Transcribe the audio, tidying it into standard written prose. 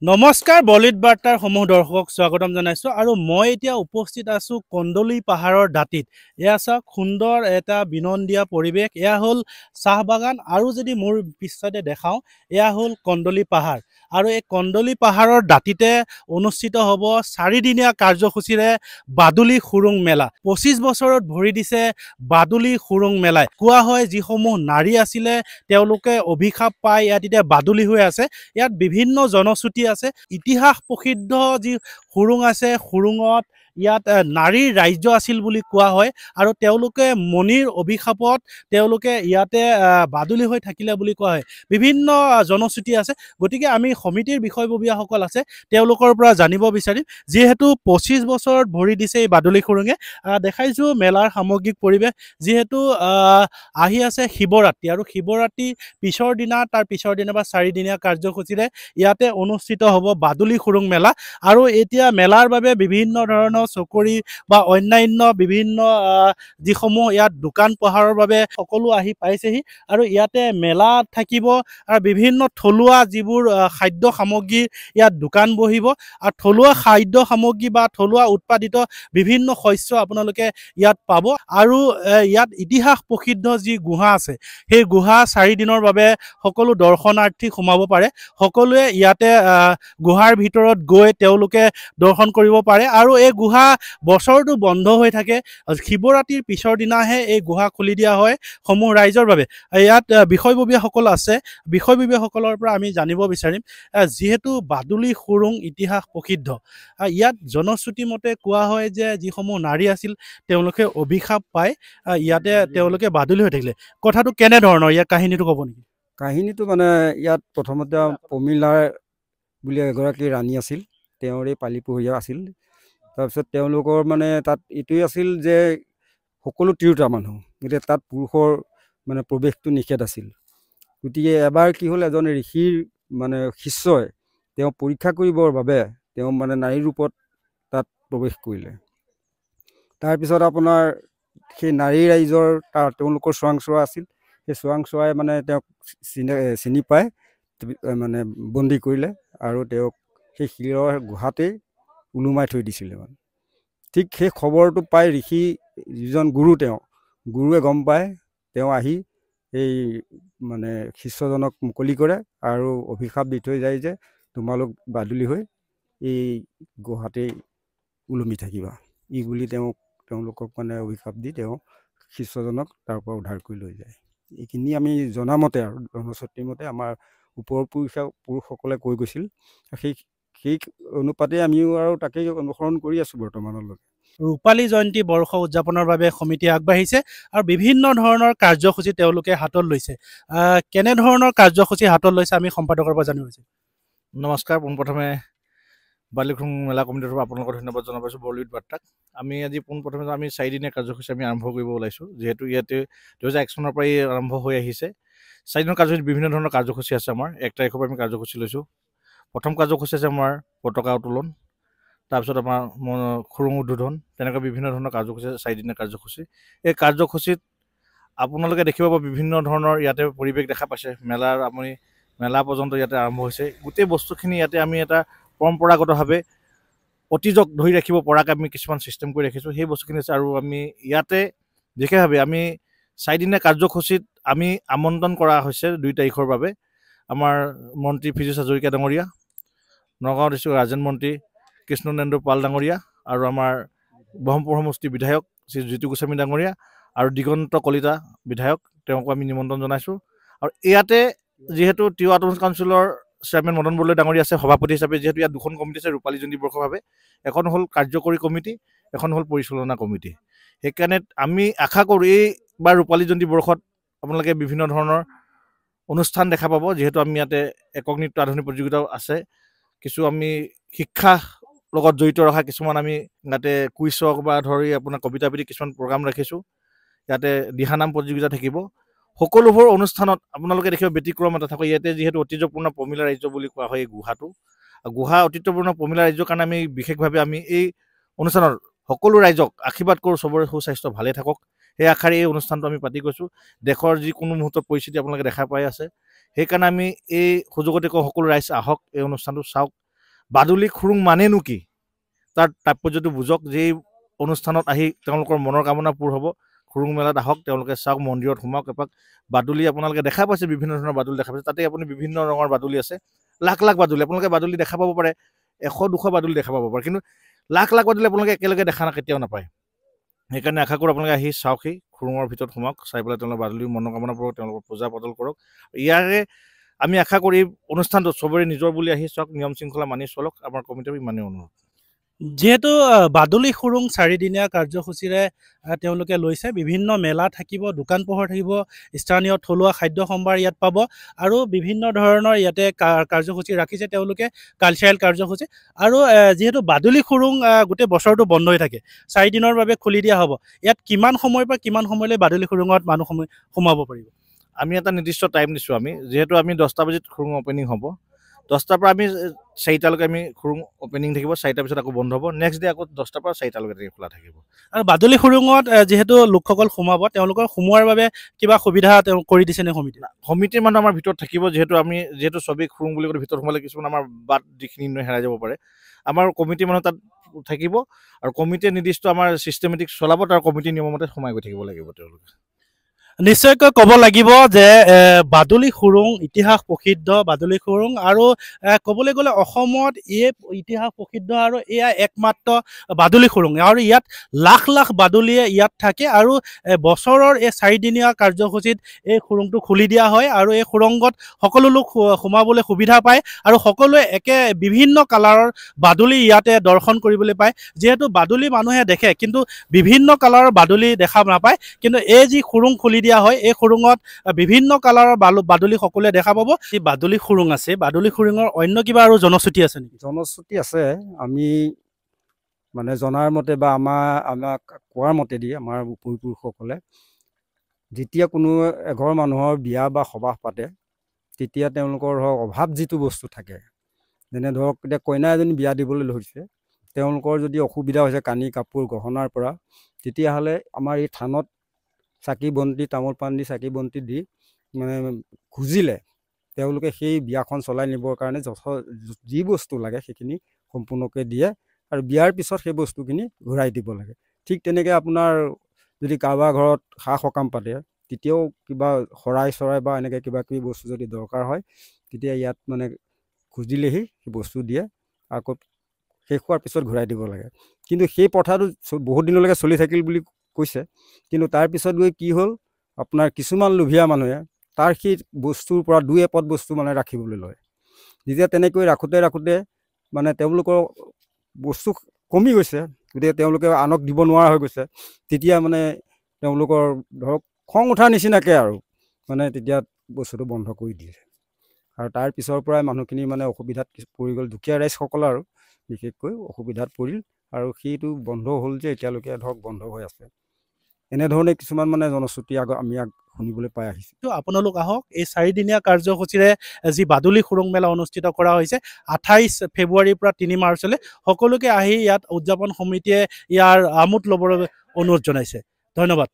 নমস্কাৰ বলিউড বাৰ্তাৰ সমূহ দৰ্শকক স্বাগতম জনাইছো আৰু মই এতিয়া উপস্থিত আছো কন্দলি পাহাৰৰ দাঁতিত। এয়া চাওক সুন্দৰ এটা বিনন্দীয়া পৰিৱেশ। এয়া হ'ল চাহ বাগান আৰু যদি মোৰ পিছতে দেখাওঁ এয়া হ'ল কন্দলি পাহাৰ আৰু এই কন্দলি পাহাৰৰ দাঁতিতে অনুষ্ঠিত হ'ব 4দিনীয়া কাৰ্যসূচীৰে বাদুলি খুৰুং মেলা। 25 বছৰত ভৰি দিছে বাদুলি খুৰুং মেলাই। কোৱা হয় যিসমূহ নাৰী আছিলে তেওঁলোকে অভিশাপ পাই ইয়াত এতিয়া বাদুলি হৈ আছে। ইয়াত বিভিন্ন জনশ্ৰুতি আছে। ইতিহাস প্ৰসিদ্ধ যি খুৰুং আছে, খুৰুঙত ইয়াত নাৰীৰ ৰাজ্য আছিল বুলি কোৱা হয় আৰু তেওঁলোকে মণিৰ অভিশাপত তেওঁলোকে ইয়াতে বাদুলি হৈ থাকিলে বুলি কোৱা হয়। বিভিন্ন জনশ্ৰুতি আছে। গতিকে আমি সমিতিৰ বিষয়ববীয়াসকল আছে তেওঁলোকৰ পৰা জানিব বিচাৰিম। যিহেতু 25 বছৰত ভৰি দিছে এই বাদুলি খুৰুঙে। দেখাইছোঁ মেলাৰ সামগ্ৰিক পৰিৱেশ। যিহেতু আহি আছে শিৱৰাত্ৰি আৰু শিৱৰাত্ৰি পিছৰ দিনা তাৰ পিছৰ দিনা বা 4দিনীয়া কাৰ্যসূচীৰে ইয়াতে অনুষ্ঠিত হ'ব বাদুলি খুৰুং মেলা আৰু এতিয়া মেলাৰ বাবে বিভিন্ন ধৰণৰ চকৰি বা অন্যান্য বিভিন্ন যিসমূহ ইয়াত দোকান পোহাৰৰ বাবে সকলো আহি পাইছেহি আৰু ইয়াতে মেলা থাকিব আৰু বিভিন্ন থলুৱা যিবোৰ খাদ্য সামগ্ৰী ইয়াত দোকান বহিব আৰু থলুৱা খাদ্য সামগ্ৰী বা থলুৱা উৎপাদিত বিভিন্ন শস্য আপোনালোকে ইয়াত পাব আৰু ইয়াত ইতিহাস প্ৰসিদ্ধ যি গুহা আছে সেই গুহা 4 দিনৰ বাবে সকলো দৰ্শনাৰ্থী সোমাব পাৰে। সকলোৱে ইয়াতে গুহাৰ ভিতৰত গৈ তেওঁলোকে দৰ্শন কৰিব পাৰে আৰু এই গুহা বছৰটো বন্ধ হৈ থাকে। শিৱৰাত্ৰিৰ পিছৰ দিনাহে এই গুহা খুলি দিয়া হয় সমূহ ৰাইজৰ বাবে। ইয়াত বিষয়ববীয়াসকল আছে। বিষয়ববীয়াসকলৰ পৰা আমি জানিব বিচাৰিম যিহেতু বাদুলি খুৰুং ইতিহাস প্ৰসিদ্ধ। ইয়াত জনশ্ৰুতি মতে কোৱা হয় যে যিসমূহ নাৰী আছিল তেওঁলোকে অভিশাপ পাই ইয়াতে তেওঁলোকে বাদুলি হৈ থাকিলে। কথাটো কেনেধৰণৰ, ইয়াৰ কাহিনীটো ক'ব নেকি? কাহিনীটো মানে ইয়াত প্ৰথমতে পমিলাৰ বুলি এগৰাকী ৰাণী আছিল, তেওঁৰে পালিপহৰীয়া আছিল। তাৰপিছত তেওঁলোকৰ মানে তাত এইটোৱে আছিল যে সকলো তিৰোতা মানুহ, গতিকে তাত পুৰুষৰ মানে প্ৰৱেশটো নিষেধ আছিল। গতিকে এবাৰ কি হ'ল, এজন ঋষিৰ মানে শিষ্যই তেওঁ পৰীক্ষা কৰিবৰ বাবে তেওঁ মানে নাৰীৰ ৰূপত তাত প্ৰৱেশ কৰিলে। তাৰপিছত আপোনাৰ সেই নাৰী ৰাইজৰ তেওঁলোকৰ চোৰাংচোৱা আছিল। সেই চোৰাংচোৱাই মানে তেওঁক চিনি পাই মানে বন্দী কৰিলে আৰু তেওঁক সেই শিলৰ গুহাতেই ওলোমাই থৈ দিছিলে। মানে ঠিক সেই খবৰটো পাই ঋষি যিজন গুৰু, গুৰুৱে গম পায়। তেওঁ আহি এই মানে শিষ্যজনক মুকলি কৰে আৰু অভিশাপ দি থৈ যায় যে তোমালোক বাদুলি হৈ এই গুহাতেই ওলমি থাকিবা। ই বুলি তেওঁলোকক মানে অভিশাপ দি তেওঁ শিষ্যজনক তাৰ পৰা উদ্ধাৰ কৰি লৈ যায়। এইখিনি আমি জনামতে আৰু জনশ্ৰুতিৰ মতে আমাৰ ওপৰৰ পুৰুষসকলে কৈ গৈছিল। সেই অনুপাতে আমিও আৰু তাকেই অনুসৰণ কৰি আছোঁ বৰ্তমানলৈকে। ৰূপালী জয়ন্তী বৰ্ষ উদযাপনৰ বাবে সমিতি আগবাঢ়িছে আৰু বিভিন্ন ধৰণৰ কাৰ্যসূচী তেওঁলোকে হাতত লৈছে। কেনেধৰণৰ কাৰ্যসূচী হাতত লৈছে আমি সম্পাদকৰ পৰা জানিব বিচাৰিম। নমস্কাৰ। পোনপ্ৰথমে বাদুলি খুৰুং মেলা কমিটিৰ পৰা আপোনালোকক ধন্যবাদ জনাইছোঁ বলিউড বাৰ্তাক। আমি আজি পোনপ্ৰথমে আমি 4দিনীয়া কাৰ্যসূচী আমি আৰম্ভ কৰিব ওলাইছোঁ। যিহেতু ইয়াতে 2001 চনৰ পৰাই আৰম্ভ হৈ আহিছে। 4দিনৰ কাৰ্যসূচী বিভিন্ন ধৰণৰ কাৰ্যসূচী আছে। আমাৰ 1 তাৰিখৰ পৰা আমি কাৰ্যসূচী লৈছোঁ। প্ৰথম কাৰ্যসূচী আছে আমাৰ পতাকা উত্তোলন, তাৰপিছত আমাৰ খুৰুং উদ্বোধন, তেনেকৈ বিভিন্ন ধৰণৰ কাৰ্যসূচী 4দিনীয়া কাৰ্যসূচী। এই কাৰ্যসূচীত আপোনালোকে দেখিব পাব বিভিন্ন ধৰণৰ ইয়াতে পৰিৱেশ দেখা পাইছে। মেলা পৰ্যন্ত ইয়াতে আৰম্ভ হৈছে। গোটেই বস্তুখিনি ইয়াতে আমি এটা পৰম্পৰাগতভাৱে অতীজক ধৰি ৰাখিব পৰাকৈ আমি কিছুমান ছিষ্টেম কৰি ৰাখিছোঁ। সেই বস্তুখিনি আছে আৰু আমি ইয়াতে বিশেষভাৱে আমি 4দিনীয়া কাৰ্যসূচীত আমি আমন্ত্ৰণ কৰা হৈছে 2 তাৰিখৰ বাবে আমাৰ মন্ত্ৰী ফিজু হাজৰিকা ডাঙৰীয়া, নগাঁও ডিষ্ট্ৰিক্টৰ ৰাজেন মন্ত্ৰী কৃষ্ণনেন্দু পাল ডাঙৰীয়া আৰু আমাৰ ব্ৰহ্মপুৰ সমষ্টিৰ বিধায়ক শ্ৰী জ্যোতি গোস্বামী ডাঙৰীয়া আৰু দিগন্ত কলিতা বিধায়ক, তেওঁকো আমি নিমন্ত্ৰণ জনাইছোঁ। আৰু ইয়াতে যিহেতু তিৱা আউটডোৰ কাউন্সিলৰ চেয়াৰমেন মদন বৰদলৈ ডাঙৰীয়া আছে সভাপতি হিচাপে, যিহেতু ইয়াত 2খন কমিটি আছে ৰূপালী জয়ন্তী বৰ্ষভাৱে। এখন হ'ল কাৰ্যকৰী কমিটি, এখন হ'ল পৰিচালনা কমিটি। সেইকাৰণে আমি আশা কৰোঁ এইবাৰ ৰূপালী জয়ন্তী বৰ্ষত আপোনালোকে বিভিন্ন ধৰণৰ অনুষ্ঠান দেখা পাব। যিহেতু আমি ইয়াতে একক নৃত্য আধুনিক প্ৰতিযোগিতাও আছে। কিছু আমি শিক্ষা লগত জড়িত ৰখা কিছুমান আমি ইয়াতে কুইজ হওক বা ধৰি আপোনাৰ কবিতা আবৃত্তি কিছুমান প্ৰগ্ৰাম ৰাখিছোঁ। ইয়াতে দিহানাম প্ৰতিযোগিতা থাকিব। সকলোবোৰ অনুষ্ঠানত আপোনালোকে দেখিব ব্যতিক্ৰম এটা থাকে। ইয়াতে যিহেতু ঐতিহ্যপূৰ্ণ পমিলা ৰাজ্য বুলি কোৱা হয় এই গুহাটো, গুহা ঐতিহ্যপূৰ্ণ পমিলা ৰাজ্যৰ কাৰণে আমি বিশেষভাৱে আমি এই অনুষ্ঠানত সকলো ৰাইজক আশীৰ্বাদ কৰোঁ চবৰে সুস্বাস্থ্য ভালে থাকক। সেই আশাৰে এই অনুষ্ঠানটো আমি পাতি গৈছোঁ। দেশৰ যিকোনো মুহূৰ্তত পৰিস্থিতি আপোনালোকে দেখা পাই আছে। সেইকাৰণে আমি এই সুযোগতে কওঁ সকলো ৰাইজ আহক, এই অনুষ্ঠানটো চাওক বাদুলি খুৰুং মানেনো কি তাৰ তাৎপৰ্যটো বুজক। যে এই অনুষ্ঠানত আহি তেওঁলোকৰ মনৰ কামনা পূৰ হ'ব। খুৰুং মেলাত আহক, তেওঁলোকে চাওক, মন্দিৰত সোমাওক, এপাক বাদুলি আপোনালোকে দেখা পাইছে, বিভিন্ন ধৰণৰ বাদুলি দেখা পাইছে। তাতে আপুনি বিভিন্ন ৰঙৰ বাদুলি আছে, লাখ লাখ বাদুলি আপোনালোকে বাদুলি দেখা পাব পাৰে, 100-200 বাদুলি দেখা পাব পাৰে, কিন্তু লাখ লাখ বাদুলি আপোনালোকে একেলগে দেখা কেতিয়াও নাপায়। সেইকাৰণে আশা কৰোঁ আপোনালোকে আহি চাওকহি, খুৰুঙৰ ভিতৰত সোমাওক, চাই পেলাই তেওঁলোকৰ বাদুলিৰ মনোকামনা পূৰক, তেওঁলোকৰ পূজা পাতল কৰক। ইয়াৰে আমি আশা কৰি অনুষ্ঠানটো চবৰে নিজৰ বুলি আহি চাওক, নিয়ম শৃংখলা মানি চলক। আমাৰ কমিটিৰ ইমানেই অনুৰোধ। যিহেতু বাদুলি খুৰুং 4দিনীয়া কাৰ্যসূচীৰে তেওঁলোকে লৈছে, বিভিন্ন মেলা থাকিব, দোকান পোহৰ থাকিব, স্থানীয় থলুৱা খাদ্য সম্ভাৰ ইয়াত পাব, আৰু বিভিন্ন ধৰণৰ ইয়াতে কাৰ্যসূচী ৰাখিছে তেওঁলোকে, কালচাৰেল কাৰ্যসূচী। আৰু যিহেতু বাদুলি খুৰুং গোটেই বছৰটো বন্ধ হৈ থাকে, 4 দিনৰ বাবে খুলি দিয়া হ'ব। ইয়াত কিমান সময়ৰ পৰা কিমান সময়লৈ বাদুলি খুৰুঙত মানুহ সোমাব পাৰিব? আমি এটা নিৰ্দিষ্ট টাইম দিছোঁ। আমি যিহেতু 10টা বজাত খুৰুং অপেনিং হ'ব, 10টাৰ পৰা আমি 4টালৈকে আমি খুৰুং অপেনিং থাকিব, 4টাৰ পিছত আকৌ বন্ধ হ'ব। নেক্সট ডে আকৌ 10টাৰ পৰা 4টালৈকে খোলা থাকিব। আৰু বাদুলি খুৰুঙত যিহেতু লোকসকল সোমাব, তেওঁলোকৰ সোমোৱাৰ বাবে কিবা সুবিধা তেওঁ কৰি দিছে নে সমিতিয়ে? সমিতিৰ মানুহ আমাৰ ভিতৰত থাকিব, যিহেতু চবেই খুৰুং বুলি ক'লে ভিতৰত সোমালে কিছুমান আমাৰ বাট যিখিনি হেৰাই যাব পাৰে। আমাৰ কমিটিৰ মানুহ তাত থাকিব, আৰু কমিটিয়ে নিৰ্দিষ্ট আমাৰ ছিষ্টেমেটিক চলাব, তাৰ কমিটিৰ নিয়মমতে সোমাই গৈ থাকিব লাগিব তেওঁলোকে। নিশ্চয়কৈ ক'ব লাগিব যে বাদুলি খুৰুং ইতিহাস প্ৰসিদ্ধ বাদুলি খুৰুং, আৰু ক'বলৈ গ'লে অসমত এই ইতিহাস প্ৰসিদ্ধ, আৰু এয়া একমাত্ৰ বাদুলি খুৰুং, আৰু ইয়াত লাখ লাখ বাদুলিয়ে ইয়াত থাকে। আৰু বছৰৰ এই 4দিনীয়া কাৰ্যসূচীত এই খুৰুংটো খুলি দিয়া হয়, আৰু এই খুৰুংত সকলো লোক সোমাবলৈ সুবিধা পায়, আৰু সকলোৱে বিভিন্ন কালাৰৰ বাদুলি ইয়াতে দৰ্শন কৰিবলৈ পায়। যিহেতু বাদুলি মানুহে দেখে, কিন্তু বিভিন্ন কালাৰৰ বাদুলি দেখা নাপায়, কিন্তু এই যি খুৰুং খুলি দিয়া হয়, এই খুৰুঙত বিভিন্ন কালাৰৰ বাদুলি সকলোৱে দেখা পাব। যি বাদুলি খুৰুং আছে, বাদুলি খুৰুঙৰ অন্য কিবা আৰু জনশ্ৰুতি আছে নেকি? জনশ্ৰুতি আছে। আমি মানে জনাৰ মতে বা আমাক কোৱাৰ মতেদি আমাৰ পূৰ্বপুৰুষসকলে যেতিয়া কোনো এঘৰ মানুহৰ বিয়া বা সবাহ পাতে, তেতিয়া তেওঁলোকৰ ধৰক অভাৱ যিটো বস্তু থাকে, যেনে ধৰক এতিয়া কইনা এজনী বিয়া দিবলৈ ধৰিছে, তেওঁলোকৰ যদি অসুবিধা হৈছে কানি কাপোৰ গহনাৰ পৰা, তেতিয়াহ'লে আমাৰ এই থানত চাকি বন্তি, তামোল পাণ দি চাকি বন্তি দি মানে খুজিলে তেওঁলোকে সেই বিয়াখন চলাই নিবৰ কাৰণে যি বস্তু লাগে সেইখিনি সম্পূৰ্ণকৈ দিয়ে, আৰু বিয়াৰ পিছত সেই বস্তুখিনি ঘূৰাই দিব লাগে। ঠিক তেনেকৈ আপোনাৰ যদি কাৰোবাৰ ঘৰত সা সকাম পাতে, তেতিয়াও কিবা শৰাই চৰাই বা এনেকৈ কিবা কিবি বস্তু যদি দৰকাৰ হয়, তেতিয়া ইয়াত মানে খুজিলেহি সেই বস্তু দিয়ে, আকৌ শেষ হোৱাৰ পিছত ঘূৰাই দিব লাগে। কিন্তু সেই প্ৰথাটো বহুত দিনলৈকে চলি থাকিল বুলি কৈছে, কিন্তু তাৰপিছত গৈ কি হ'ল, আপোনাৰ কিছুমান লোভীয়া মানুহে তাৰ সেই বস্তুৰ পৰা 2-এপদ বস্তু মানে ৰাখিবলৈ লয়। যেতিয়া তেনেকৈ ৰাখোঁতে মানে তেওঁলোকৰ বস্তু কমি গৈছে, গতিকে তেওঁলোকে আনক দিব নোৱাৰা হৈ গৈছে, তেতিয়া মানে তেওঁলোকৰ ধৰক খং উঠাৰ নিচিনাকৈ আৰু মানে তেতিয়া বস্তুটো বন্ধ কৰি দিলে। আৰু তাৰ পিছৰ পৰাই মানুহখিনি মানে অসুবিধাত পৰি গ'ল, দুখীয়া ৰাইজসকল আৰু বিশেষকৈ অসুবিধাত পৰিল, আৰু সেইটো বন্ধ হ'ল যে এতিয়ালৈকে ধৰক বন্ধ হৈ আছে। এনেধৰণে কিছুমান মানে জনশ্ৰুতি আমি শুনিবলৈ পাই আহিছোঁ। আপোনালোক আহক, এই 4দিনীয়া কাৰ্যসূচীৰে যি বাদুলি খুৰুং মেলা অনুষ্ঠিত কৰা হৈছে 28 ফেব্ৰুৱাৰীৰ পৰা 3 মাৰ্চলৈ, সকলোকে আহি ইয়াত উদযাপন সমিতিয়ে ইয়াৰ আমোদ ল'বলৈ অনুৰোধ জনাইছে। ধন্যবাদ।